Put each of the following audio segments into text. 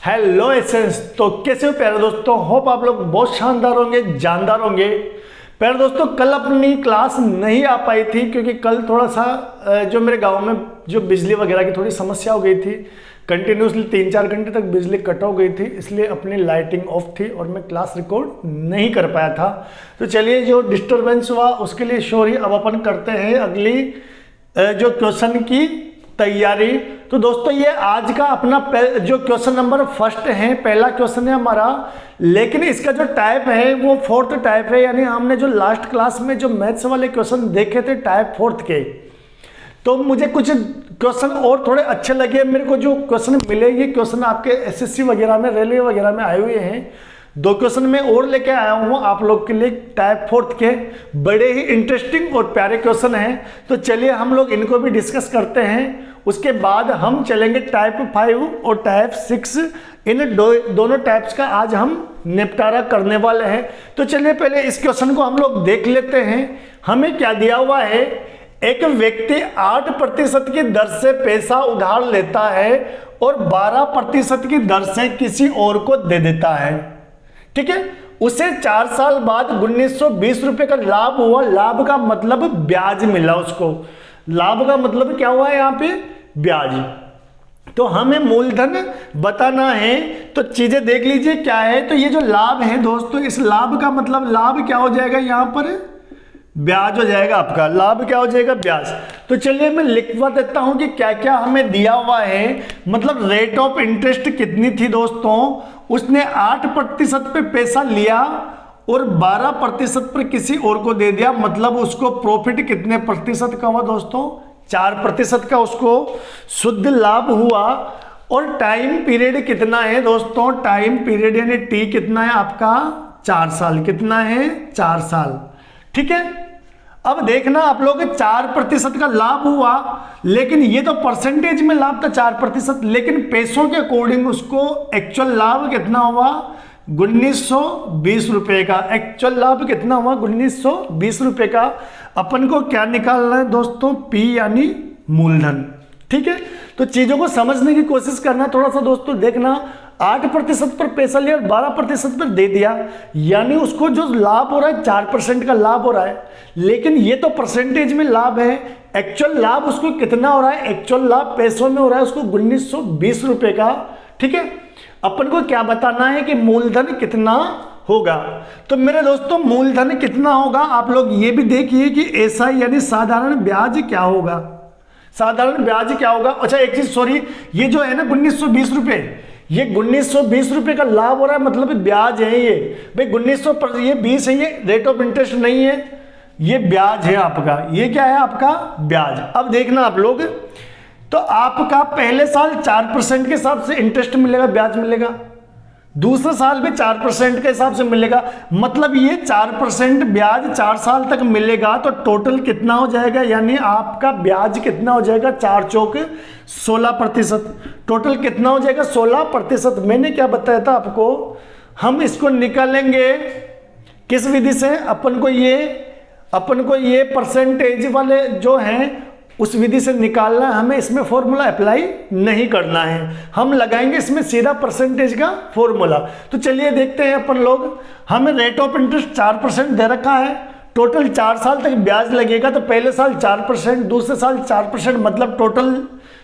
Hello essence. तो कैसे हो प्यारे दोस्तों, होप आप लोग बहुत शानदार होंगे, जानदार होंगे। प्यारे दोस्तों, कल अपनी क्लास नहीं आ पाई थी क्योंकि कल थोड़ा सा जो मेरे गांव में जो बिजली वगैरह की थोड़ी समस्या हो गई थी। कंटिन्यूसली 3-4 घंटे तक बिजली कट हो गई थी, इसलिए अपनी लाइटिंग ऑफ थी और मैं क्लास रिकॉर्ड नहीं कर पाया था। तो चलिए, जो डिस्टरबेंस हुआ उसके लिए सॉरी। अब अपन करते हैं अगली जो क्वेश्चन की तैयारी। तो दोस्तों, ये आज का अपना जो क्वेश्चन नंबर फर्स्ट है, पहला क्वेश्चन है हमारा, लेकिन इसका जो टाइप है वो फोर्थ टाइप है। यानी हमने जो लास्ट क्लास में जो मैथ्स वाले क्वेश्चन देखे थे टाइप फोर्थ के, तो मुझे कुछ क्वेश्चन और थोड़े अच्छे लगे। मेरे को जो क्वेश्चन मिले, ये क्वेश्चन आपके एसएससी वगैरह में, रेलवे वगैरह में आए हुए हैं। 2 क्वेश्चन मैं और लेके आया हूँ आप लोग के लिए टाइप फोर्थ के। बड़े ही इंटरेस्टिंग और प्यारे क्वेश्चन हैं, तो चलिए हम लोग इनको भी डिस्कस करते हैं। उसके बाद हम चलेंगे टाइप 5 और टाइप 6। इन दोनों टाइप्स का आज हम निपटारा करने वाले हैं। तो चलिए पहले इस क्वेश्चन को हम लोग देख लेते हैं। हमें क्या दिया हुआ है, एक व्यक्ति 8% की दर से पैसा उधार लेता है और 12% की दर से किसी और को दे देता है। ठीक है, उसे 4 साल बाद 1920 रुपए का लाभ हुआ। लाभ का मतलब ब्याज मिला उसको। लाभ का मतलब क्या हुआ है यहाँ पे, ब्याज। तो हमें मूलधन बताना है, तो चीजें देख लीजिए क्या है। तो ये जो लाभ है दोस्तों, इस लाभ का मतलब लाभ क्या हो जाएगा, यहाँ पर ब्याज हो जाएगा आपका। लाभ क्या हो जाएगा, ब्याज। तो चलिए मैं लिखवा देता हूं कि क्या क्या हमें दिया हुआ है। मतलब रेट ऑफ इंटरेस्ट कितनी थी दोस्तों, उसने 8% पे पैसा लिया और 12% पर किसी और को दे दिया। मतलब उसको प्रॉफिट कितने प्रतिशत का हुआ दोस्तों, 4% का उसको शुद्ध लाभ हुआ। और टाइम पीरियड कितना है दोस्तों, टाइम पीरियड यानी टी कितना है आपका, 4 साल। कितना है, 4 साल। ठीक है, अब देखना आप लोग, 4% का लाभ हुआ, लेकिन ये तो परसेंटेज में लाभ था 4%, लेकिन पैसों के अकॉर्डिंग उसको एक्चुअल लाभ कितना हुआ, 1920 रुपए का। एक्चुअल लाभ कितना हुआ, 1920 रुपए का। अपन को क्या निकालना है दोस्तों, पी यानी मूलधन। ठीक है, तो चीजों को समझने की कोशिश करना थोड़ा सा दोस्तों। देखना, 8% पर पैसा लिया और 12% पर दे दिया, यानी उसको जो लाभ हो रहा है 4% का लाभ हो रहा है, लेकिन ये तो परसेंटेज में लाभ है। एक्चुअल लाभ उसको कितना हो रहा है, एक्चुअल लाभ पैसों में हो रहा है उसको 1920 रुपए का। ठीक है, अपन को क्या बताना है कि मूलधन कितना होगा। तो मेरे दोस्तों, मूलधन कितना होगा, आप लोग ये भी देखिए कि ऐसा यानी साधारण ब्याज क्या होगा। साधारण ब्याज क्या होगा। अच्छा एक चीज सॉरी, ये जो है ना 1920 रुपए, ये 1920 रुपए का लाभ हो रहा है, मतलब ब्याज है ये भाई। 1900 पर ये 20 है, ये रेट ऑफ इंटरेस्ट नहीं है, ये ब्याज है आपका। ये क्या है आपका, ब्याज। अब देखना आप लोग, तो आपका पहले साल 4% के हिसाब से इंटरेस्ट मिलेगा, ब्याज मिलेगा। दूसरे साल भी 4% के हिसाब से मिलेगा। मतलब ये 4% ब्याज 4 साल तक मिलेगा। तो टोटल कितना हो जाएगा, यानी आपका ब्याज कितना हो जाएगा, 4 चौक 16%। टोटल कितना हो जाएगा, 16%। मैंने क्या बताया था आपको, हम इसको निकालेंगे किस विधि से, अपन को ये परसेंटेज वाले जो हैं उस विधि से निकालना है हमें। इसमें फॉर्मूला अप्लाई नहीं करना है, हम लगाएंगे इसमें सीधा परसेंटेज का फॉर्मूला। तो चलिए देखते हैं अपन लोग। हमें रेट ऑफ इंटरेस्ट 4% दे रखा है, टोटल 4 साल तक ब्याज लगेगा। तो पहले साल 4%, दूसरे साल 4%, मतलब टोटल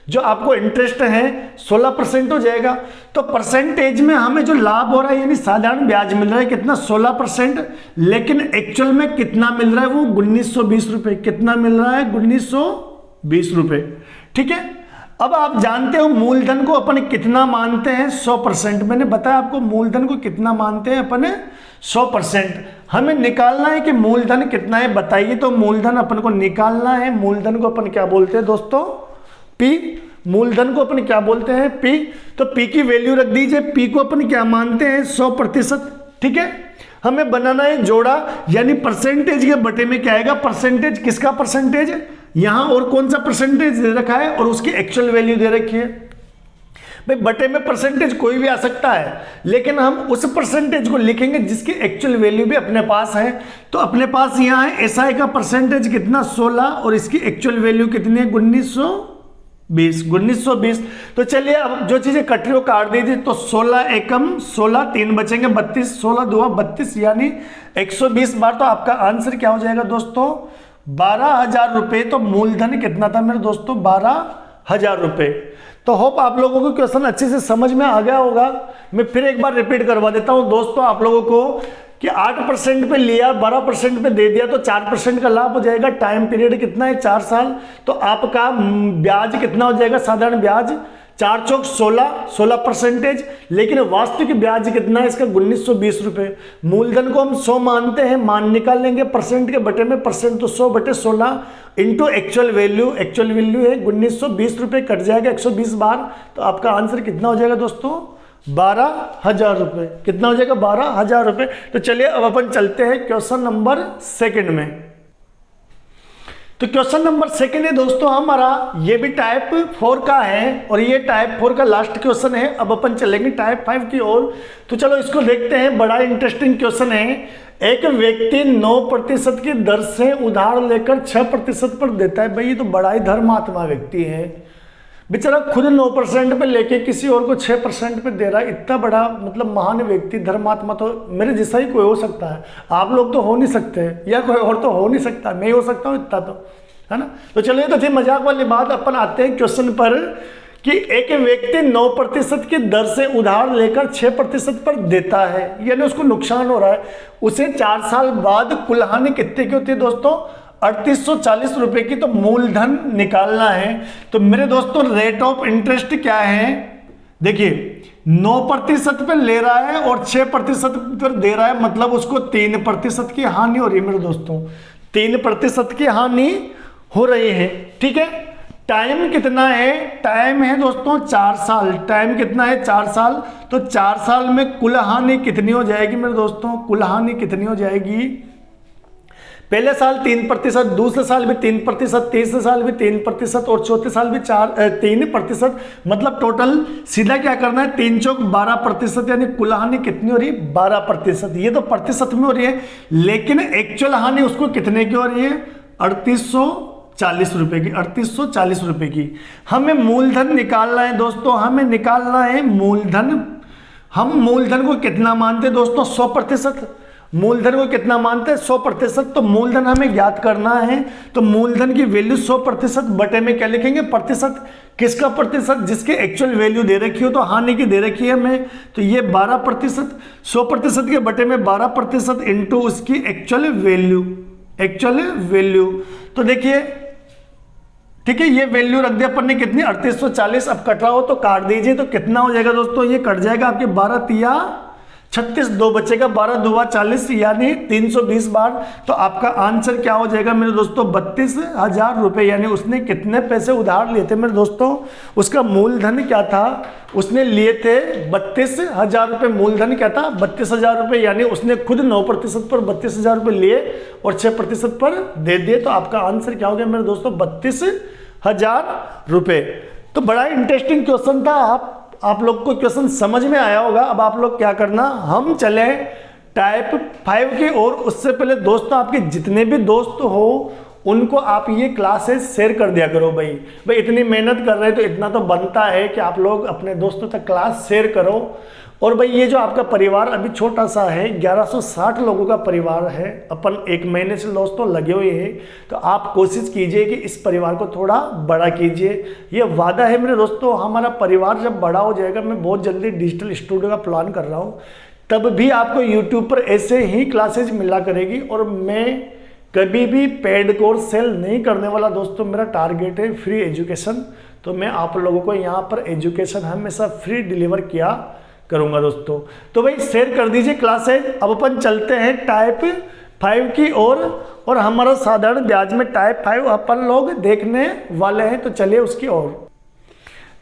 जो आपको इंटरेस्ट है 16% हो जाएगा। तो परसेंटेज में हमें जो लाभ हो रहा है यानी साधारण ब्याज मिल रहा है कितना, 16%, लेकिन एक्चुअल में कितना मिल रहा है, वो 1920 रुपए। कितना मिल रहा है, 1920 रुपए। ठीक है, अब आप जानते हो मूलधन को अपन कितना मानते हैं, 100%। मैंने बताया आपको मूलधन को कितना मानते हैं अपन, 100%। हमें निकालना है कि मूलधन कितना है, बताइए। तो मूलधन अपन को निकालना है, मूलधन को अपन क्या बोलते हैं दोस्तों, पी। मूलधन को अपन क्या बोलते हैं, पी। तो पी की वैल्यू रख दीजिए। पी को अपन क्या मानते हैं, 100%। ठीक है, हमें बनाना है जोड़ा, यानी परसेंटेज के बटे में क्या आएगा, परसेंटेज। किसका परसेंटेज, यहां और कौन सा परसेंटेज दे रखा है और उसकी एक्चुअल वैल्यू दे रखी है। भाई बटे में परसेंटेज कोई भी आ सकता है, लेकिन हम उस परसेंटेज को लिखेंगे जिसकी एक्चुअल वैल्यू भी अपने पास है। तो अपने पास यहाँ है एसआई का परसेंटेज कितना, 16, और इसकी एक्चुअल वैल्यू कितनी है, 1920। तो चलिए अब जो चीजें कट रही हो काट दीजिए। तो 16 एकम 16, 3 बचेंगे 32, 16 दुआ 32 यानी 120 बार। तो आपका आंसर क्या हो जाएगा दोस्तों? 12,000 रुपये। तो मूलधन कितना था मेरे दोस्तों? 12,000 रुपये। तो होप आप लोगों को क्वेश्चन अच्छे से समझ में आ गया होगा। मैं फिर एक बार रिपीट करवा देता हूं दोस्तों आप लोगों को कि 8% पे लिया, 12% पे दे दिया तो 4% का लाभ हो जाएगा। टाइम पीरियड कितना है? 4 साल। तो आपका ब्याज कितना हो जाएगा? साधारण ब्याज 4 चौक 16, 16%। लेकिन वास्तविक ब्याज कितना है इसका? 1920 रुपये। मूलधन को हम 100 मानते हैं, मान निकाल लेंगे परसेंट के बटे में, परसेंट तो 100/16 into actual value. Actual value है 1920 रुपये, कट जाएगा 120 बार। तो आपका आंसर कितना हो जाएगा दोस्तों? 12,000 रुपये। कितना हो जाएगा? 12,000 रुपये। तो चलिए अब अपन चलते हैं क्वेश्चन नंबर 2 में। तो क्वेश्चन नंबर 2 है दोस्तों हमारा, ये भी टाइप 4 का है और ये टाइप 4 का लास्ट क्वेश्चन है। अब अपन चलेंगे टाइप 5 की ओर। तो चलो इसको देखते हैं, बड़ा इंटरेस्टिंग क्वेश्चन है। एक व्यक्ति 9% की दर से उधार लेकर 6% पर देता है। भाई ये तो बड़ा ही धर्मात्मा व्यक्ति है, बेचारा खुद 9% पे लेके किसी और को 6% पे दे रहा है। इतना बड़ा मतलब महान व्यक्ति, धर्मात्मा तो मेरे जैसा ही कोई हो सकता है। आप लोग तो हो नहीं सकते, या कोई और तो हो नहीं सकता, मैं ही हो सकता हूँ इतना तो, है ना। तो चलिए तो थी मजाक वाली बात। अपन आते हैं क्वेश्चन पर कि एक व्यक्ति 9% की दर से उधार लेकर 6% पर देता है, यानी उसको नुकसान हो रहा है। उसे 4 साल बाद कुल हानि कितने की होती है दोस्तों? 3840 रुपए की। तो मूलधन निकालना है। तो मेरे दोस्तों रेट ऑफ इंटरेस्ट क्या है? देखिए 9% पे ले रहा है और 6% पर दे रहा है, मतलब उसको 3% की हानि हो रही है मेरे दोस्तों। 3% की हानि हो रही है, ठीक है। टाइम कितना है? टाइम है दोस्तों 4 साल। टाइम कितना है? 4 साल। तो 4 साल में कुल हानि कितनी हो जाएगी मेरे दोस्तों? कुल हानि कितनी हो जाएगी? पहले साल 3%, दूसरे साल भी 3%, तीसरे साल भी 3% और चौथे साल भी 3%। मतलब टोटल सीधा क्या करना है? 3 चौक 12%, यानी कुल हानि कितनी हो रही है? 12%। ये तो प्रतिशत में हो रही है, लेकिन एक्चुअल हानि उसको कितने की हो रही है? 3840 रुपए की। 3840 रुपए की। हमें मूलधन निकालना है दोस्तों, हमें निकालना है मूलधन। हम मूलधन को कितना मानते हैं दोस्तों? 100%। मूलधन को कितना मानते हैं? 100%। तो मूलधन हमें ज्ञात करना है। तो मूलधन की वैल्यू 100% बटे में क्या लिखेंगे? प्रतिशत। किसका प्रतिशत? जिसके एक्चुअल वैल्यू दे रखी हो, तो हानि की दे रखी है हमें, तो ये 12%। 100% के बटे में 12% इंटू उसकी एक्चुअल वैल्यू। एक्चुअल वैल्यू तो देखिए, ठीक है, ये वैल्यू रख दिया अपन ने कितनी? 3840। अब कट रहा हो तो काट दीजिए, तो कितना हो जाएगा दोस्तों? ये कट जाएगा आपके 12 तिया 36, 2 बचेगा, 12 दुआ 40 यानी 320 बार। तो आपका आंसर क्या हो जाएगा मेरे दोस्तों? 32,000 रुपये। यानी उसने कितने पैसे उधार लिए थे मेरे दोस्तों? उसका मूलधन क्या था? उसने लिए थे 32,000 रुपये। मूलधन क्या था? 32,000 रुपये। यानी उसने खुद 9% पर 32,000 रुपये लिए और 6% पर दे दिए। तो आपका आंसर क्या हो गया मेरे दोस्तों? 32,000 रुपये। तो बड़ा इंटरेस्टिंग क्वेश्चन था। आप लोग को क्वेश्चन समझ में आया होगा। अब आप लोग क्या करना, हम चले टाइप 5 की ओर। उससे पहले दोस्तों आपके जितने भी दोस्त हो उनको आप ये क्लासेस शेयर कर दिया करो। भाई इतनी मेहनत कर रहे हैं तो इतना तो बनता है कि आप लोग अपने दोस्तों तक क्लास शेयर करो। और भाई ये जो आपका परिवार अभी छोटा सा है, 1160 लोगों का परिवार है, अपन 1 महीने से दोस्तों लगे हुए हैं। तो आप कोशिश कीजिए कि इस परिवार को थोड़ा बड़ा कीजिए। ये वादा है मेरे दोस्तों, हमारा परिवार जब बड़ा हो जाएगा, मैं बहुत जल्दी डिजिटल स्टूडियो का प्लान कर रहा हूँ, तब भी आपको यूट्यूब पर ऐसे ही क्लासेज मिला करेगी। और मैं कभी भी पेड कोर्स सेल नहीं करने वाला दोस्तों। मेरा टारगेट है फ्री एजुकेशन। तो मैं आप लोगों को यहाँ पर एजुकेशन हमेशा फ्री डिलीवर किया करूंगा दोस्तों। तो भाई शेयर कर दीजिए क्लासेज। अब अपन चलते हैं टाइप 5 की ओर और हमारा साधारण ब्याज में टाइप 5 अपन लोग देखने वाले हैं। तो चलिए उसकी ओर।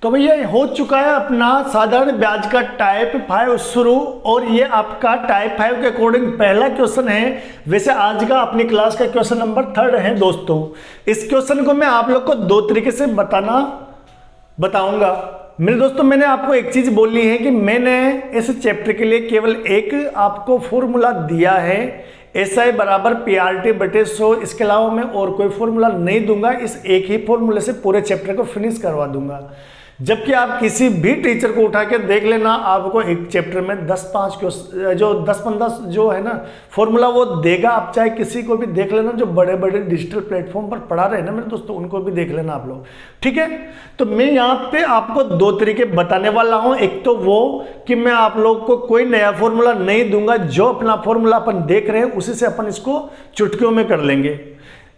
तो भैया हो चुका है अपना साधारण ब्याज का टाइप 5 शुरू, और ये आपका टाइप 5 के अकॉर्डिंग पहला क्वेश्चन है। वैसे आज का अपनी क्लास का क्वेश्चन नंबर 3 है दोस्तों। इस क्वेश्चन को मैं आप लोग को 2 तरीके से बताऊंगा। मेरे दोस्तों मैंने आपको एक चीज बोली है कि मैंने इस चैप्टर के लिए केवल एक आपको फॉर्मूला दिया है, SI बराबर PRT बटे 100। इसके अलावा मैं और कोई फॉर्मूला नहीं दूंगा, इस एक ही फॉर्मूले से पूरे चैप्टर को फिनिश करवा दूंगा। जबकि आप किसी भी टीचर को उठा के देख लेना, आपको एक चैप्टर में 10-15 जो है ना फॉर्मूला वो देगा। आप चाहे किसी को भी देख लेना, जो बड़े बड़े डिजिटल प्लेटफॉर्म पर पढ़ा रहे हैं ना मेरे दोस्तों, उनको भी देख लेना आप लोग, ठीक है। तो मैं यहाँ पे आपको दो तरीके बताने वाला हूँ। एक तो वो कि मैं आप लोग को कोई नया फॉर्मूला नहीं दूंगा, जो अपना फॉर्मूला अपन देख रहे हैं उसी से अपन इसको चुटकियों में कर लेंगे।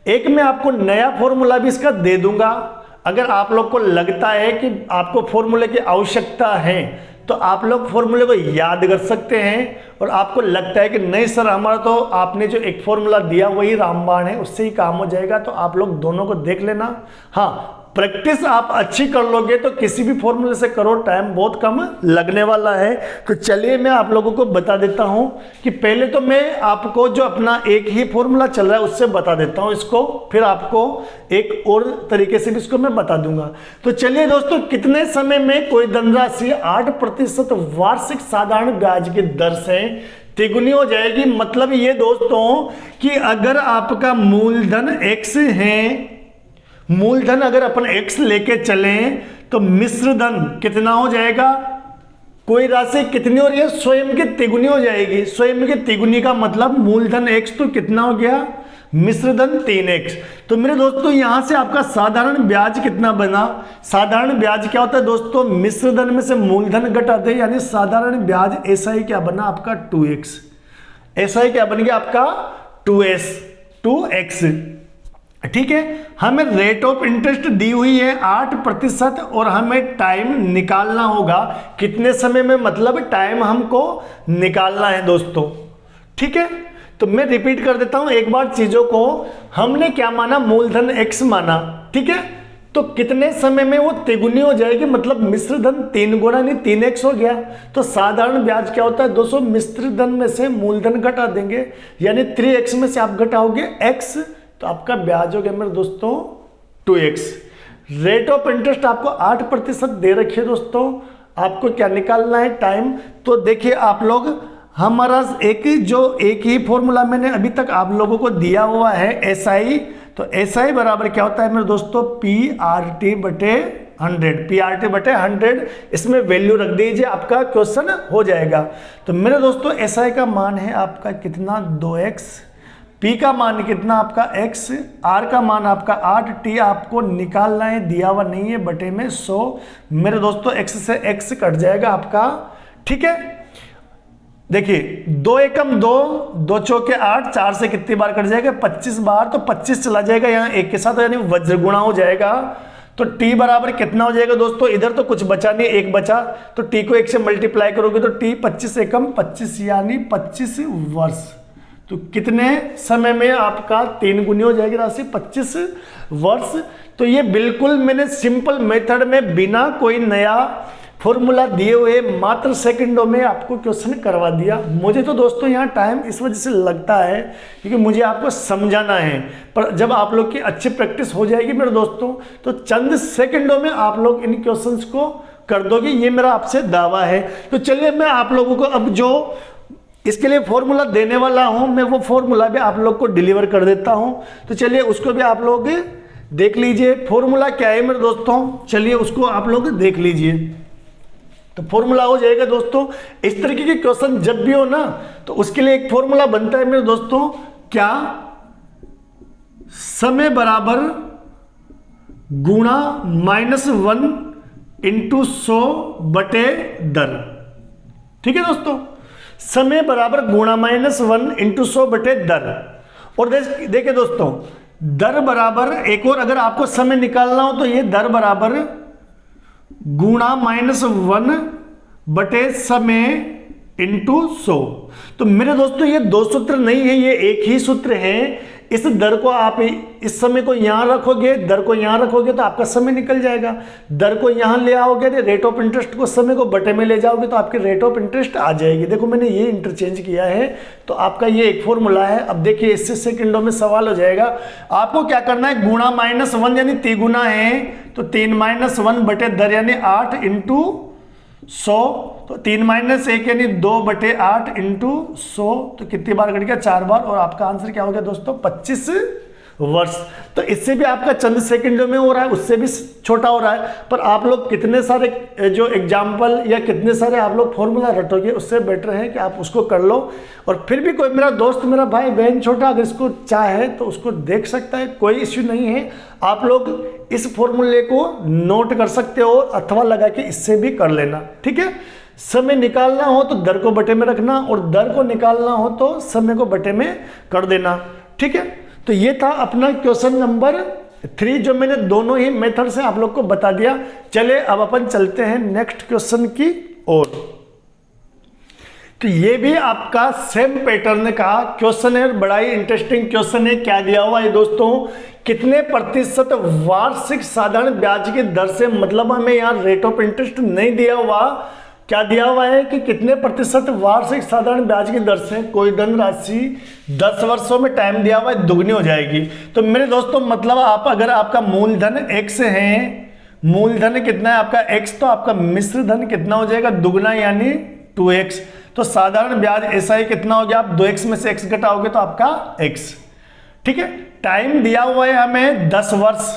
एक मैं आपको नया फॉर्मूला भी इसका दे दूंगा। अगर आप लोग को लगता है कि आपको फॉर्मूले की आवश्यकता है तो आप लोग फॉर्मूले को याद कर सकते हैं, और आपको लगता है कि नहीं सर हमारा तो आपने जो एक फॉर्मूला दिया वही रामबाण है, उससे ही काम हो जाएगा, तो आप लोग दोनों को देख लेना। हाँ, प्रैक्टिस आप अच्छी कर लोगे तो किसी भी फॉर्मूले से करो, टाइम बहुत कम लगने वाला है। तो चलिए मैं आप लोगों को बता देता हूं कि पहले तो मैं आपको जो अपना एक ही फॉर्मूला चल रहा है उससे बता देता हूं इसको, फिर आपको एक और तरीके से भी इसको मैं बता दूंगा। तो चलिए दोस्तों, कितने समय में कोई धनराशि 8% वार्षिक साधारण ब्याज की दर से तिगुनी हो जाएगी। मतलब ये दोस्तों कि अगर आपका मूलधन X है, मूलधन अगर अपन X लेके चलें तो मिश्र धन कितना हो जाएगा, कोई राशि कितनी हो रही है, स्वयं की तिगुनी हो जाएगी। स्वयं की तिगुनी का मतलब मूलधन X तो कितना हो गया, मिश्र धन 3x। तो मेरे दोस्तों यहां से आपका साधारण ब्याज कितना बना। साधारण ब्याज क्या होता है दोस्तों, मिश्र धन में से मूलधन घटा दे, यानी साधारण ब्याज SI क्या बना आपका 2x। SI क्या बन गया आपका 2x, ठीक है। हमें रेट ऑफ इंटरेस्ट दी हुई है 8% और हमें टाइम निकालना होगा कितने समय में, मतलब टाइम हमको निकालना है दोस्तों, ठीक है। तो मैं रिपीट कर देता हूं एक बार चीजों को। हमने क्या माना, मूलधन X माना, ठीक है। तो कितने समय में वो तिगुनी हो जाएगी, मतलब मिश्र धन 3 गुना यानी 3x हो गया। तो साधारण ब्याज क्या होता है दोस्तों, मिश्र धन में से मूलधन घटा देंगे, यानी 3x में से आप घटाओगे x, तो आपका ब्याज हो गया मेरे दोस्तों 2x। रेट ऑफ इंटरेस्ट आपको 8% दे रखिए दोस्तों, आपको क्या निकालना है, टाइम। तो देखिए आप लोग, हमारा एक ही फॉर्मूला मैंने अभी तक आप लोगों को दिया हुआ है SI। तो SI बराबर क्या होता है मेरे दोस्तों, PRT बटे 100, PRT बटे 100। इसमें वैल्यू रख दीजिए, आपका क्वेश्चन हो जाएगा। तो मेरे दोस्तों SI का मान है आपका कितना, 2x, P का मान कितना आपका x, R का मान आपका 8, T आपको निकालना है, दिया हुआ नहीं है, बटे में 100। मेरे दोस्तों x से x कट जाएगा आपका, ठीक है। देखिए 2 एकम 2, 2 चौके 8, 4 से कितनी बार कट जाएगा, 25 बार। तो 25 चला जाएगा यहाँ एक के साथ, यानी वज्र गुणा हो जाएगा। तो t बराबर कितना हो जाएगा दोस्तों, इधर तो कुछ बचा नहीं, एक बचा, तो t को 1 से मल्टीप्लाई करोगे तो t 25 एकम 25 यानी 25 वर्ष। तो कितने समय में आपका 3 गुनी हो जाएगी राशि, 25 वर्ष। तो ये बिल्कुल मैंने सिंपल मेथड में बिना कोई नया फॉर्मूला दिए हुए मात्र सेकंडों में आपको क्वेश्चन करवा दिया। मुझे तो दोस्तों यहाँ टाइम इस वजह से लगता है क्योंकि मुझे आपको समझाना है, पर जब आप लोग की अच्छी प्रैक्टिस हो जाएगी मेरे दोस्तों तो चंद सेकंडों में आप लोग इन क्वेश्चंस को कर दोगे, ये मेरा आपसे दावा है। तो चलिए मैं आप लोगों को अब जो इसके लिए फॉर्मूला देने वाला हूं, मैं वो फॉर्मूला भी आप लोग को डिलीवर कर देता हूं। तो चलिए उसको भी आप लोग देख लीजिए। फॉर्मूला क्या है मेरे दोस्तों, चलिए उसको आप लोग देख लीजिए। तो फॉर्मूला हो जाएगा दोस्तों, इस तरीके के क्वेश्चन जब भी हो ना तो उसके लिए एक फॉर्मूला बनता है मेरे दोस्तों, क्या, समय बराबर गुणा -1 इंटू 100 बटे दर। ठीक है दोस्तों, समय बराबर गुणा -1 इंटू 100 बटे दर। और देखिए दोस्तों, दर बराबर एक और, अगर आपको समय निकालना हो तो ये दर बराबर गुणा -1 बटे समय इंटू 100। तो मेरे दोस्तों ये दो सूत्र नहीं है, ये एक ही सूत्र है। इस दर को आप इस समय को यहां रखोगे, दर को यहां रखोगे तो आपका समय निकल जाएगा। दर को यहां ले आओगे, रेट ऑफ इंटरेस्ट को समय को बटे में ले जाओगे तो आपकी रेट ऑफ इंटरेस्ट आ जाएगी। देखो मैंने ये इंटरचेंज किया है, तो आपका ये एक फॉर्मूला है। अब देखिए इससे सेकंडों में सवाल हो जाएगा। आपको क्या करना है, गुणा -1 यानी तिगुना है, तो 3 - 1 बटे दर यानी 8 इंटू 100, तो 3 माइनस 1 यानी 2/8 इंटू 100, तो कितनी बार कट गया? 4 बार। और आपका आंसर क्या हो गया दोस्तों? 25 वर्ष। तो इससे भी आपका चंद सेकंडों में हो रहा है, उससे भी छोटा हो रहा है। पर आप लोग कितने सारे जो एग्जाम्पल या कितने सारे आप लोग फॉर्मूला रटोगे, उससे बेटर है कि आप उसको कर लो। और फिर भी कोई मेरा दोस्त, मेरा भाई बहन छोटा अगर इसको चाहे तो उसको देख सकता है, कोई इश्यू नहीं है। आप लोग इस फॉर्मूले को नोट कर सकते हो अथवा लगा के इससे भी कर लेना, ठीक है। समय निकालना हो तो दर को बटे में रखना, और दर को निकालना हो तो समय को बटे में कर देना, ठीक है। तो ये था अपना क्वेश्चन नंबर 3, जो मैंने दोनों ही मेथड से आप लोग को बता दिया। चले अब अपन चलते हैं नेक्स्ट क्वेश्चन की ओर। तो ये भी आपका सेम पैटर्न का क्वेश्चन है, बड़ा ही इंटरेस्टिंग क्वेश्चन है। क्या दिया हुआ है दोस्तों? कितने प्रतिशत वार्षिक साधारण ब्याज की दर से, मतलब हमें यहाँ रेट ऑफ इंटरेस्ट नहीं दिया हुआ, क्या दिया हुआ है कि कितने प्रतिशत वार्षिक साधारण ब्याज की दर से कोई धनराशि 10 वर्षों में टाइम दिया हुआ है दुगनी हो जाएगी। तो मेरे दोस्तों मतलब आप अगर आपका मूलधन x है, मूलधन कितना है आपका x, तो आपका मिश्र धन कितना हो जाएगा? दुगना यानी 2x। तो साधारण ब्याज ऐसा ही कितना हो गया? आप 2x में से x घटाओगे तो आपका x, ठीक है। टाइम दिया हुआ है हमें 10 वर्ष,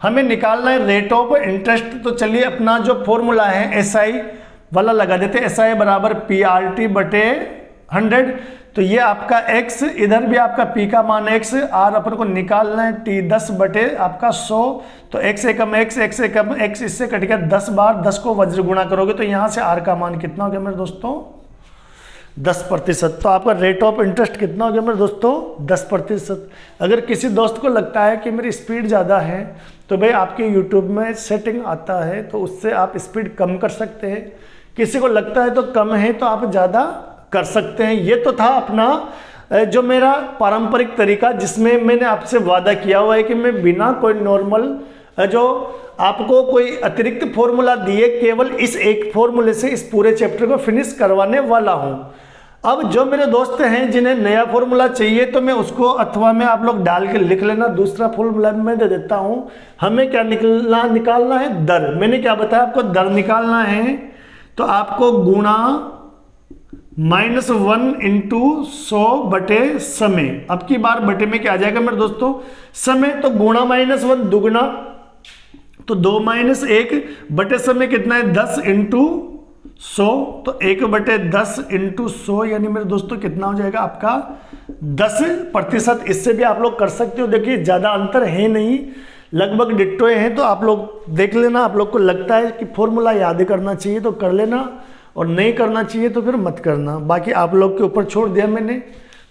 हमें निकालना है रेट ऑफ इंटरेस्ट। तो चलिए अपना जो फॉर्मूला है SI वाला लगा देते हैं। SI बराबर PRT बटे 100। तो ये आपका x, इधर भी आपका P का मान x, R अपन को निकालना है T 10 बटे आपका 100। तो x एकम x, x एकम x, इससे कट गया 10 बार, 10 को वज्र गुणा करोगे तो यहाँ से R का मान कितना हो गया मेरे दोस्तों? 10%। तो आपका रेट ऑफ इंटरेस्ट कितना हो गया मेरे दोस्तों? 10%। अगर किसी दोस्त को लगता है कि मेरी स्पीड ज़्यादा है तो भाई आपके यूट्यूब में सेटिंग आता है, तो उससे आप स्पीड कम कर सकते हैं। किसी को लगता है तो कम है तो आप ज़्यादा कर सकते हैं। ये तो था अपना जो मेरा पारंपरिक तरीका, जिसमें मैंने आपसे वादा किया हुआ है कि मैं बिना कोई नॉर्मल जो आपको कोई अतिरिक्त फॉर्मूला दिए, केवल इस एक फॉर्मूले से इस पूरे चैप्टर को फिनिश करवाने वाला हूं। अब जो मेरे दोस्त हैं जिन्हें नया फॉर्मूला चाहिए तो मैं उसको अथवा में आप लोग डाल के लिख लेना, दूसरा फॉर्मूला मैं दे देता हूं। हमें क्या निकालना है? दर। मैंने क्या बताया आपको? दर निकालना है तो आपको गुणा -1 इंटू 100 बटे समय। अब की बार बटे में क्या आ जाएगा मेरे दोस्तों? समय। तो गुणा -1 दुगना, तो 2 - 1 बटे समय कितना है? 10 इंटू 100। तो 1/10 इंटू 100 यानी मेरे दोस्तों कितना हो जाएगा आपका? 10%। इससे भी आप लोग कर सकते हो। देखिए ज़्यादा अंतर है नहीं, लगभग डिट्टो हैं। तो आप लोग देख लेना, आप लोग को लगता है कि फॉर्मूला याद करना चाहिए तो कर लेना, और नहीं करना चाहिए तो फिर मत करना। बाकी आप लोग के ऊपर छोड़ दिया मैंने।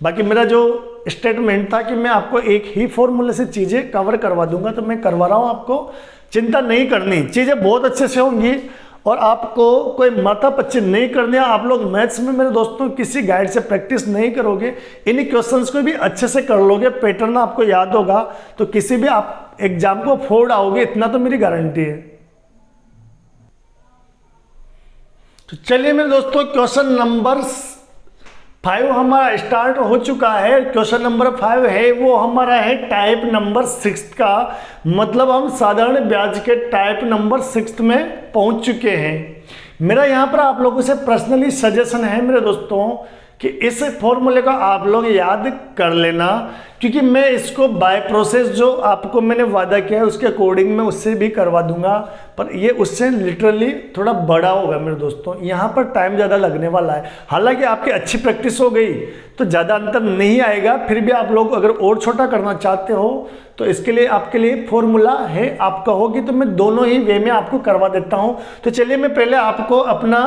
बाकी मेरा जो स्टेटमेंट था कि मैं आपको एक ही फॉर्मूले से चीज़ें कवर करवा दूंगा, तो मैं करवा रहा हूँ। आपको चिंता नहीं करनी, चीज़ें बहुत अच्छे से होंगी और आपको कोई माथा पच्ची नहीं करने। आप लोग मैथ्स में मेरे दोस्तों किसी गाइड से प्रैक्टिस नहीं करोगे, इन क्वेश्चंस को भी अच्छे से कर लोगे, पैटर्न आपको याद होगा, तो किसी भी आप एग्जाम को फोड़ आओगे, इतना तो मेरी गारंटी है। तो चलिए मेरे दोस्तों क्वेश्चन नंबर 5 हमारा स्टार्ट हो चुका है। क्वेश्चन नंबर 5 है वो हमारा है टाइप नंबर 6 का, मतलब हम साधारण ब्याज के टाइप नंबर 6 में पहुंच चुके हैं। मेरा यहाँ पर आप लोगों से पर्सनली सजेशन है मेरे दोस्तों कि इस फॉर्मूले को आप लोग याद कर लेना, क्योंकि मैं इसको बाय प्रोसेस जो आपको मैंने वादा किया है उसके अकॉर्डिंग मैं उससे भी करवा दूंगा, पर ये उससे लिटरली थोड़ा बड़ा होगा मेरे दोस्तों। यहाँ पर टाइम ज़्यादा लगने वाला है। हालांकि आपकी अच्छी प्रैक्टिस हो गई तो ज़्यादा अंतर नहीं आएगा, फिर भी आप लोग अगर और छोटा करना चाहते हो तो इसके लिए आपके लिए फॉर्मूला है, आप कहोगे तो मैं दोनों ही वे में आपको करवा देता हूँ। तो चलिए मैं पहले आपको अपना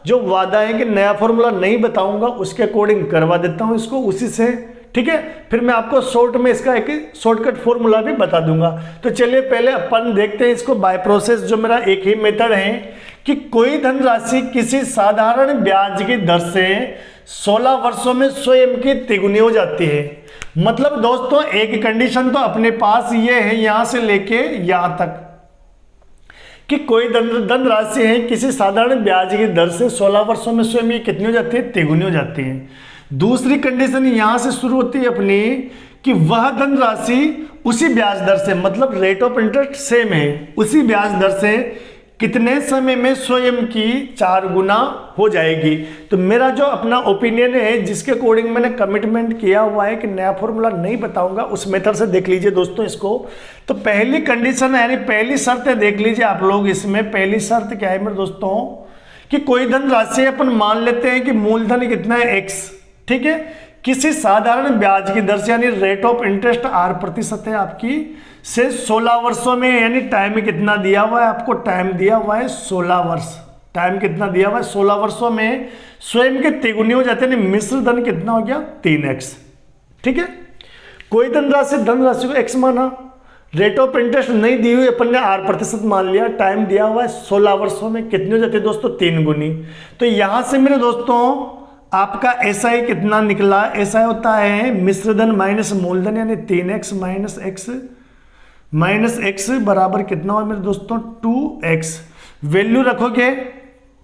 जो वादा है कि नया फॉर्मूला नहीं बताऊंगा उसके अकॉर्डिंग करवा देता हूँ इसको, उसी से, ठीक है। फिर मैं आपको शॉर्ट में इसका एक शॉर्टकट फॉर्मूला भी बता दूंगा। तो चलिए पहले अपन देखते हैं इसको बाय प्रोसेस। जो मेरा एक ही मेथड है कि कोई धनराशि किसी साधारण ब्याज की दर से 16 वर्षों में स्वयं की तिगुनी हो जाती है। मतलब दोस्तों एक कंडीशन तो अपने पास ये है यहां से लेके यहां तक कि कोई धनराशि है किसी साधारण ब्याज की दर से 16 वर्षों में स्वयं ये कितनी हो जाती है? तिगुनी हो जाती है। दूसरी कंडीशन यहां से शुरू होती है अपनी कि वह धनराशि उसी ब्याज दर से, मतलब रेट ऑफ इंटरेस्ट सेम है, उसी ब्याज दर से कितने समय में स्वयं की 4 गुना हो जाएगी। तो मेरा जो अपना ओपिनियन है जिसके अकॉर्डिंग मैंने कमिटमेंट किया हुआ है कि नया फॉर्मूला नहीं बताऊंगा, उस मेथड से देख लीजिए दोस्तों इसको। तो पहली कंडीशन यानी पहली शर्त है, देख लीजिए आप लोग इसमें पहली शर्त क्या है मेरे दोस्तों, कि कोई धन राशि अपन मान लेते हैं कि मूलधन कितना है x, ठीक है, किसी साधारण ब्याज की दर से यानी रेट ऑफ इंटरेस्ट 8% है आपकी, से 16 वर्षों में, यानी टाइम कितना दिया हुआ है आपको, टाइम दिया हुआ है 16 वर्ष। टाइम कितना दिया हुआ है 16 वर्षों में स्वयं के तिगुनी हो जाते हैं, मिश्र धन कितना हो गया 3x, ठीक है। कोई धनराशि को x माना, रेट ऑफ इंटरेस्ट नहीं दी हुई, अपन ने 8% मान लिया, टाइम दिया हुआ है 16 वर्षों में, कितनी हो जाती है दोस्तों 3 गुनी। तो यहां से मेरे दोस्तों आपका SI कितना निकला, SI होता है मिश्रधन माइनस मूलधन, यानी 3x माइनस x बराबर कितना हुआ मेरे दोस्तों 2x। वैल्यू रखोगे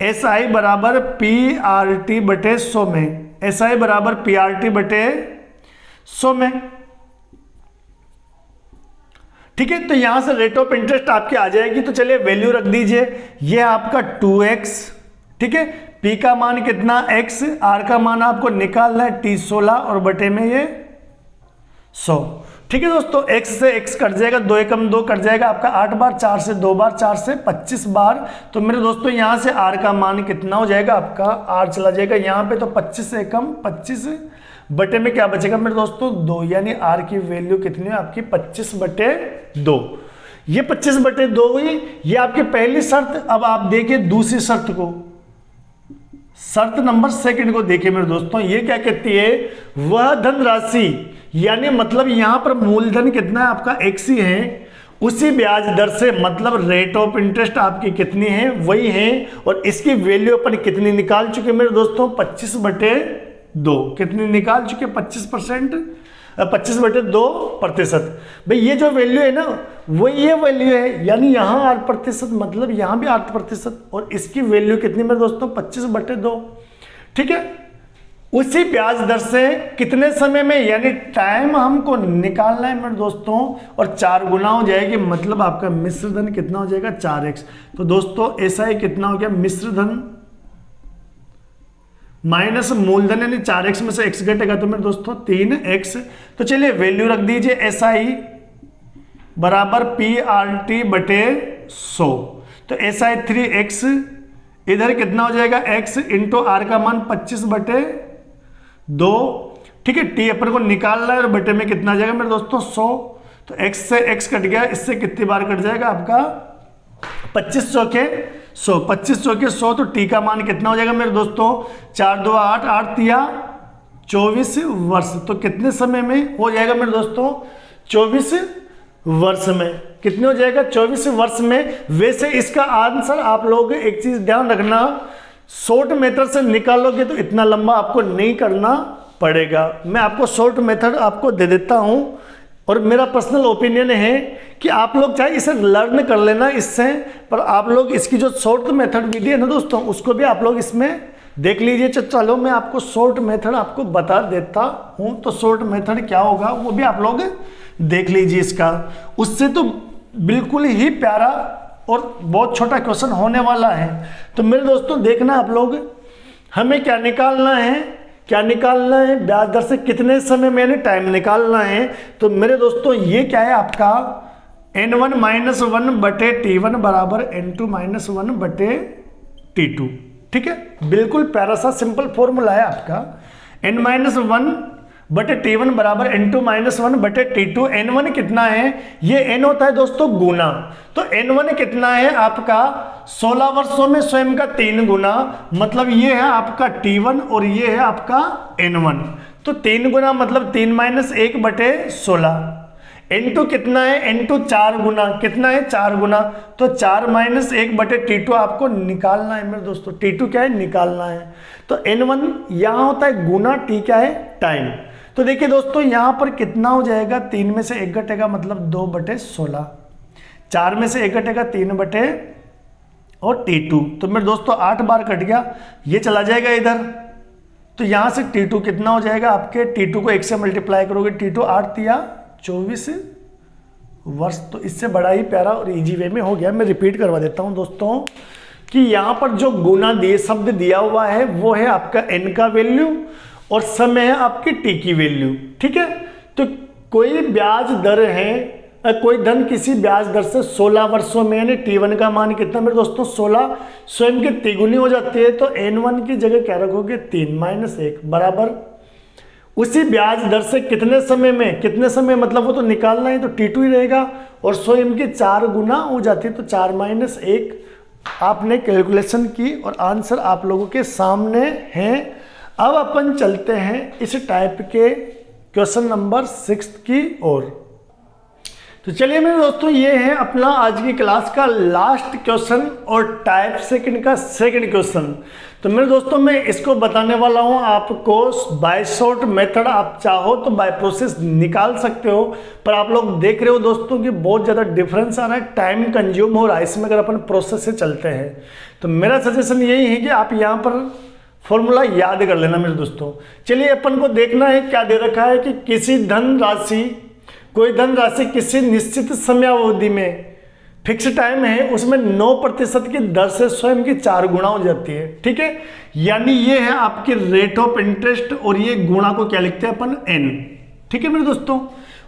SI बराबर PRT बटे 100 में, SI बराबर PRT बटे 100 में, ठीक है। तो यहां से रेट ऑफ इंटरेस्ट आपकी आ जाएगी। तो चलिए वैल्यू रख दीजिए, ये आपका 2x, ठीक है, P का मान कितना x, R का मान आपको निकालना है T 16 और बटे में ये 100, ठीक है दोस्तों। x से x कट जाएगा, 2 एकम 2 कट जाएगा आपका 8 बार, 4 से 2 बार, 4 से 25 बार। तो मेरे दोस्तों यहां से R का मान कितना हो जाएगा आपका, R चला जाएगा यहाँ पे, तो 25 एकम 25 बटे में क्या बचेगा मेरे दोस्तों 2, यानी R की वैल्यू कितनी है आपकी 25 बटे 2। ये 25 बटे 2 हुई, ये आपकी पहली शर्त। अब आप देखिए दूसरी शर्त को, शर्त नंबर 2 को देखिए मेरे दोस्तों, ये क्या कहती है, वह धनराशि, यानी मतलब यहां पर मूलधन कितना है आपका x ही है, उसी ब्याज दर से, मतलब रेट ऑफ इंटरेस्ट आपकी कितनी है वही है, और इसकी वैल्यू अपन कितनी निकाल चुके मेरे दोस्तों 25 बटे 2, कितनी निकाल चुके 25%, 25 बटे 2%। भाई ये जो वैल्यू है ना वो ये वैल्यू है, यानी यहाँ 8%, मतलब यहाँ भी 8%, और इसकी वैल्यू कितनी मेरे दोस्तों 25 बटे 2, ठीक है। उसी ब्याज दर से कितने समय में, यानी टाइम हमको निकालना है मेरे दोस्तों, और 4 गुना हो जाएगी, मतलब आपका मिश्रधन कितना हो जाएगा 4x। तो दोस्तों ऐसा कितना हो गया मिश्रधन माइनस मूलधन, यानी 4x में से x घटेगा तो मेरे दोस्तों 3x। तो चलिए वैल्यू रख दीजिए SI बराबर PRT बटे 100। तो SI 3x, इधर कितना हो जाएगा x इंटू R का मान 25 बटे 2, ठीक है। T अपन को निकालना है, और बटे में कितना आ जाएगा मेरे दोस्तों 100। तो x से x कट गया, इससे कितनी बार कट जाएगा आपका 25 चौके 100, 25 चौके 100। तो T का मान कितना हो जाएगा मेरे दोस्तों 4 2 8, 8 तिया 24 वर्ष। तो कितने समय में हो जाएगा मेरे दोस्तों 24 वर्ष में, कितने हो जाएगा 24 वर्ष में। वैसे इसका आंसर आप लोग एक चीज ध्यान रखना, शॉर्ट मेथड से निकालोगे तो इतना लंबा आपको नहीं करना पड़ेगा। मैं आपको शॉर्ट मेथड आपको दे देता हूं, और मेरा पर्सनल ओपिनियन है कि आप लोग चाहे इसे लर्न कर लेना इससे, पर आप लोग इसकी जो शॉर्ट मेथड विधि है ना दोस्तों, उसको भी आप लोग इसमें देख लीजिए। चलो मैं आपको शॉर्ट मेथड आपको बता देता हूं, तो शॉर्ट मेथड क्या होगा वो भी आप लोग देख लीजिए इसका। उससे तो बिल्कुल ही प्यारा और बहुत छोटा क्वेश्चन होने वाला है। तो मेरे दोस्तों देखना आप लोग, हमें क्या निकालना है, क्या निकालना है, ब्याज दर से कितने समय में टाइम निकालना है। तो मेरे दोस्तों ये क्या है आपका N1 माइनस 1 बटे T1 बराबर N2 माइनस 1 बटे T2, ठीक है। बिल्कुल प्यारा सा सिंपल फॉर्मूला है आपका। N माइनस 1 बटे T1 बराबर N2 माइनस 1 बटे T2। N1 कितना है, ये N होता है दोस्तों गुना। तो N1 कितना है आपका 16 वर्षों में स्वयं का 3 गुना, मतलब ये है आपका T1 और ये है आपका N1। तो 3 गुना मतलब 3 माइनस 1 बटे 16। N2 कितना है, N2 4 गुना, कितना है 4 गुना, तो 4 माइनस 1 बटे T2 आपको निकालना है मेरे दोस्तों। T2 क्या है निकालना है। तो N1 यहाँ होता है गुना, T क्या है टाइम। तो देखिए दोस्तों यहाँ पर कितना हो जाएगा, 3 में से 1 घटेगा मतलब 2 बटे 16, 4 में से 1 घटेगा 3 बटे और T2। तो मेरे दोस्तों 8 बार कट गया, ये चला जाएगा इधर। तो यहाँ से T2 कितना हो जाएगा आपके, T2 को 1 से मल्टीप्लाई करोगे, T2 8 तिया 24 वर्ष। तो इससे बड़ा ही प्यारा और इजी वे में हो गया। मैं रिपीट करवा देता हूं दोस्तों कि यहाँ पर जो गुना दिए शब्द दिया हुआ है वो है आपका n का वैल्यू और समय है आपकी t की वैल्यू। ठीक है, तो कोई ब्याज दर है, कोई धन किसी ब्याज दर से 16 वर्षों में, यानी t1 का मान कितना मेरे दोस्तों 16, स्वयं की तिगुनी हो जाती है, तो n1 की जगह क्या रखोगे 3 - 1 बराबर उसी ब्याज दर से कितने समय में, कितने समय मतलब वो तो निकालना है, तो t2 ही रहेगा और स्वयं की 4 गुना हो जाती है, तो 4 - 1 आपने कैलकुलेशन की और आंसर आप लोगों के सामने है। अब अपन चलते हैं इस टाइप के क्वेश्चन नंबर 6 की ओर। तो चलिए मेरे दोस्तों, ये है अपना आज की क्लास का लास्ट क्वेश्चन और टाइप सेकंड का सेकंड क्वेश्चन। तो मेरे दोस्तों मैं इसको बताने वाला हूँ आपको बाय शॉर्ट मेथड, आप चाहो तो बाय प्रोसेस निकाल सकते हो, पर आप लोग देख रहे हो दोस्तों कि बहुत ज़्यादा डिफरेंस आ रहा है, टाइम कंज्यूम हो रहा है इसमें अगर अपन प्रोसेस से चलते हैं। तो मेरा सजेशन यही है कि आप यहाँ पर फॉर्मूला याद कर लेना मेरे दोस्तों। चलिए अपन को देखना है क्या दे रखा है कि किसी धनराशि, कोई धनराशि किसी निश्चित समयावधि में फिक्स टाइम है, उसमें 9% की दर से स्वयं की 4 गुना हो जाती है। ठीक है, यानी ये है आपकी रेट ऑफ इंटरेस्ट और ये गुणा को क्या लिखते हैं अपन n। ठीक है मेरे दोस्तों,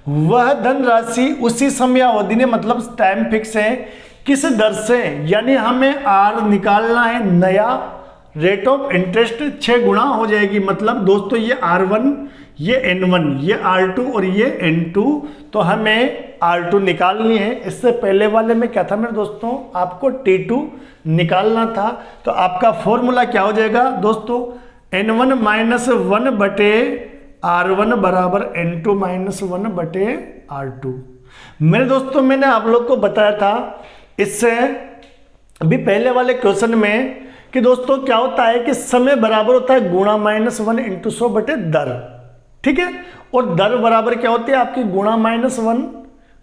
वह धनराशि उसी समयावधि में, मतलब टाइम फिक्स है, किस दर से, यानी हमें r निकालना है नया, रेट ऑफ इंटरेस्ट 6 गुना हो जाएगी, मतलब दोस्तों ये r1, ये n1, ये r2 और ये n2, तो हमें r2 निकालनी है। इससे पहले वाले में क्या था मेरे दोस्तों, आपको t2 निकालना था। तो आपका फॉर्मूला क्या हो जाएगा दोस्तों, n1 - 1 बटे r1 बराबर n2 - 1 बटे r2। मेरे दोस्तों मैंने आप लोग को बताया था इससे अभी पहले वाले क्वेश्चन में कि दोस्तों क्या होता है कि समय बराबर होता है गुणा -1 × 100 बटे दर। ठीक है, और दर बराबर क्या होती है आपकी गुणा -1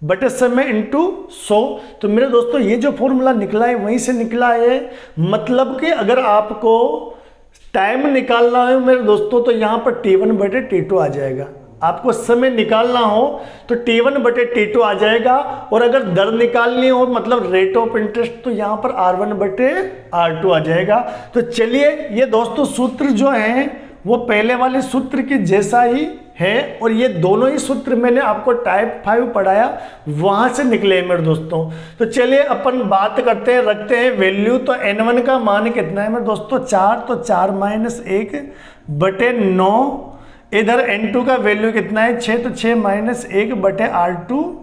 बटे समय इंटू 100। तो मेरे दोस्तों ये जो फॉर्मूला निकला है वहीं से निकला है, मतलब कि अगर आपको टाइम निकालना है मेरे दोस्तों तो यहाँ पर t1 बटे t2 आ जाएगा। आपको समय निकालना हो तो t1 बटे t2 आ जाएगा, और अगर दर निकालनी हो मतलब रेट ऑफ इंटरेस्ट तो यहाँ पर r1 बटे r2 आ जाएगा। तो चलिए ये दोस्तों सूत्र जो है वो पहले वाले सूत्र के जैसा ही है, और ये दोनों ही सूत्र मैंने आपको टाइप 5 पढ़ाया वहां से निकले मेरे दोस्तों। तो चलिए अपन बात करते हैं, रखते हैं वैल्यू। तो n1 का मान कितना है मेरे दोस्तों 4, तो 4 - 1 बटे 9। इधर n2 का वैल्यू कितना है 6, तो 6 - 1 बटे r2।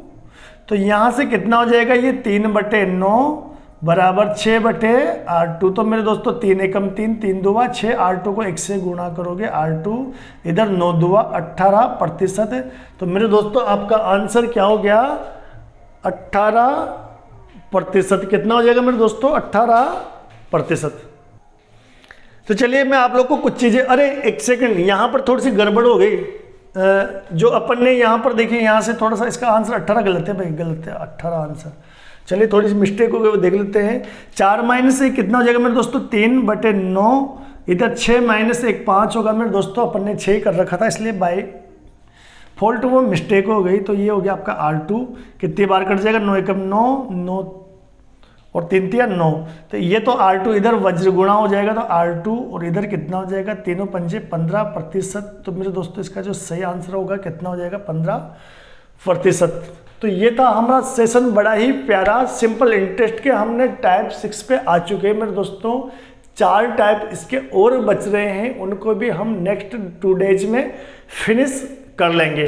तो यहाँ से कितना हो जाएगा ये 3 बटे 9 बराबर 6 बटे r2। तो मेरे दोस्तों 3 एकम 3, 3 दूवा 6, r2 को 1 से गुणा करोगे r2, इधर 9 दूवा 18%। तो मेरे दोस्तों आपका आंसर क्या हो गया 18%। कितना हो जाएगा मेरे दोस्तों 18%। तो चलिए मैं आप लोग को कुछ चीज़ें, अरे एक सेकंड, यहाँ पर थोड़ी सी गड़बड़ हो गई। जो अपन ने यहाँ पर देखिए, यहाँ से थोड़ा सा इसका आंसर 18 गलत है भाई, गलत है 18 आंसर। चलिए थोड़ी सी मिस्टेक हो गई वो देख लेते हैं। 4 - 1 कितना हो जाएगा मेरे दोस्तों 3 बटे 9, इधर 6 - 1 5 होगा मेरे दोस्तों। अपन ने 6 कर रखा था इसलिए बाई फॉल्ट वो मिस्टेक हो गई। तो ये हो गया आपका r2, कितनी बार कट जाएगा 9 एकम 9, 9 और 3 तिया 9। तो ये तो r2 इधर वज्र गुणा हो जाएगा, तो r2 और इधर कितना हो जाएगा 3 पंजे 15%। तो मेरे दोस्तों इसका जो सही आंसर होगा कितना हो जाएगा 15%। तो ये था हमारा सेशन, बड़ा ही प्यारा सिंपल इंटरेस्ट के। हमने टाइप 6 पे आ चुके हैं मेरे दोस्तों। 4 टाइप इसके और बच रहे हैं, उनको भी हम नेक्स्ट 2 डेज में फिनिश कर लेंगे।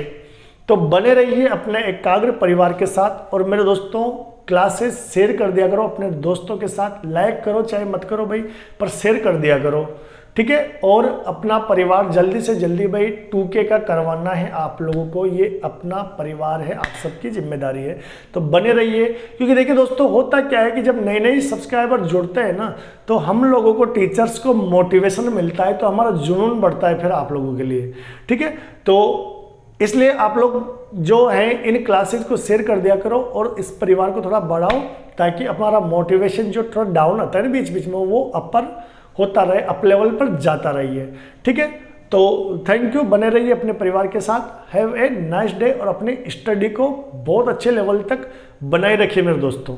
तो बने रहिए अपने एकाग्र परिवार के साथ, और मेरे दोस्तों क्लासेस शेयर कर दिया करो अपने दोस्तों के साथ। लाइक करो चाहे मत करो भाई, पर शेयर कर दिया करो, ठीक है। और अपना परिवार जल्दी से जल्दी भाई 2K का करवाना है आप लोगों को, ये अपना परिवार है, आप सबकी जिम्मेदारी है। तो बने रहिए, क्योंकि देखिए दोस्तों होता क्या है कि जब नए नए सब्सक्राइबर जुड़ते हैं ना, तो हम लोगों को टीचर्स को मोटिवेशन मिलता है, तो हमारा जुनून बढ़ता है फिर आप लोगों के लिए, ठीक है। तो इसलिए आप लोग जो हैं इन क्लासेस को शेयर कर दिया करो और इस परिवार को थोड़ा बढ़ाओ, ताकि हमारा मोटिवेशन जो थोड़ा डाउन आता है ना बीच बीच में, वो अपर होता रहे, अप लेवल पर जाता रहिए, ठीक है। तो थैंक यू, बने रहिए अपने परिवार के साथ। हैव ए नाइस डे और अपनी स्टडी को बहुत अच्छे लेवल तक बनाए रखिए मेरे दोस्तों।